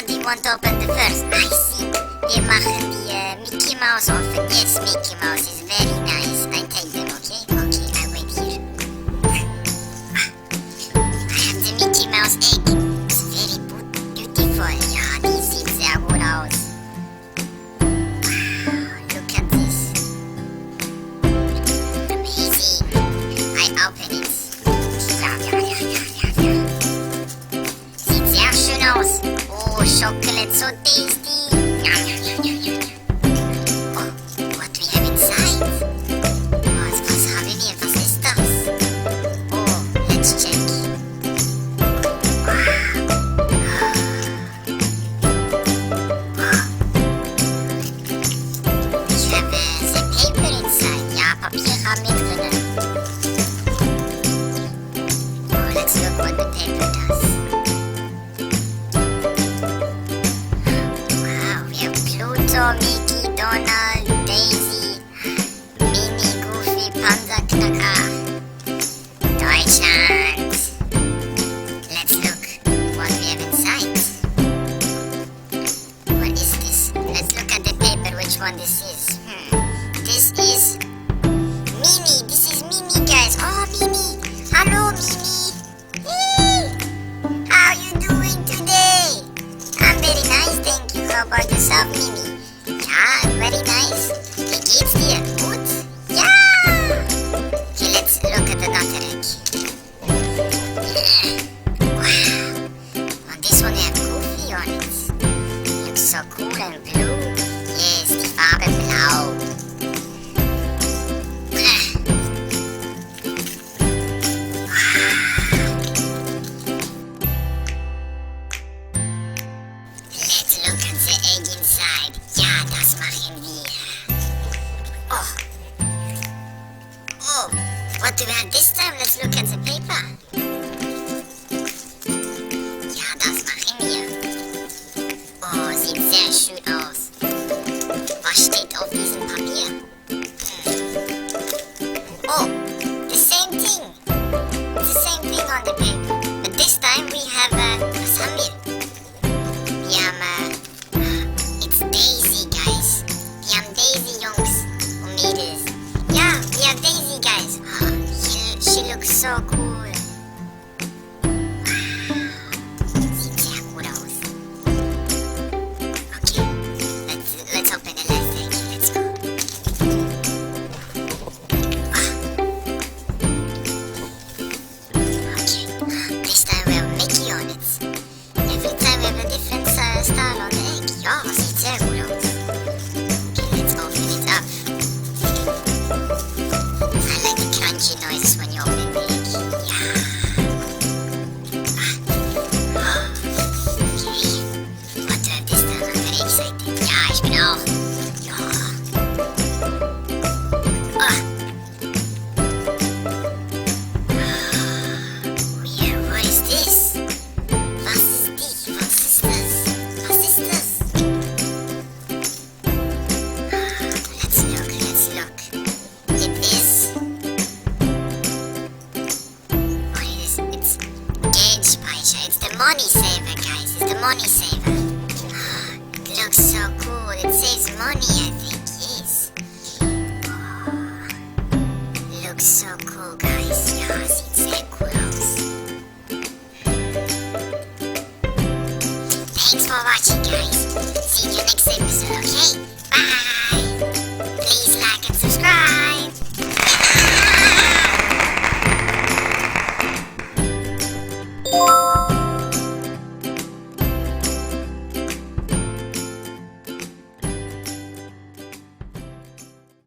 one do you want to open the first? I think wir machen die Mickey Mouse offen. Yes, Mickey Mouse is very nice. I take them, okay? Okay, I wait here. I have the Mickey Mouse egg. It's very beautiful. Ja, die sieht sehr gut aus. Wow, look at this. Amazing. I open it. Sieht sehr schön aus. Oh, chocolate so tasty. Oh, what we have inside? Was haben wir? Was ist das? Oh, let's check. Wow. Ich habe the paper inside. Ja, Papier haben wir drinnen. Oh, let's look what the paper does. Mickey, Donald, Daisy, Mini, Goofy, Panda, Knacker. Deutschland. Let's look what we have inside. What is this? Let's look at the paper which one this is. This is Mimi. This is Mimi, guys. Oh, Mimi. Hello, Mimi. Hey. How you doing today? I'm very nice, thank you. How about yourself, Mimi? Ja, very nice. Wie geht's dir? Gut? Ja! Okay, let's look at the Notterek. Wow. On this one we have Goofy on it. Looks so cool and blue. Yes, die Farbe blau. Let's look at the egg inside. Ja, das machen wir. Oh. Oh, what do we have this time? Let's look at the paper. Ja, das machen wir. Oh, sieht sehr schön aus. Was steht auf diesem Papier? Oh, the same thing. The same thing on the paper. But this time we have, was haben wir? Wir haben, it's Daisy, guys. Wir haben Daisy, Jungs und Mädels. Ja, wir haben Daisy, guys. Oh, she looks so cool. Wow. Sieht sehr gut aus. Okay, let's open the last egg. Let's go. Okay, this time we have Mickey on it. Every time we have a different style on the egg. Ja, sieht sehr gut aus. Okay, let's open it up. I like the crunchy noises when you open the egg. Yeah. Okay. What do I have this time? I'm very excited. Ja, ich bin auch. Ja. Oh yeah, what is this? Was ist das? Was ist das? Was ist das? Let's look. It is... What is it? It's Gauge Speicher. It's the money saver, guys. It's the money saver. It looks so cool. It saves money, I think. Yes. Oh, looks so cool, guys. Ja, sieht sehr cool aus. Thanks for watching, guys. See you next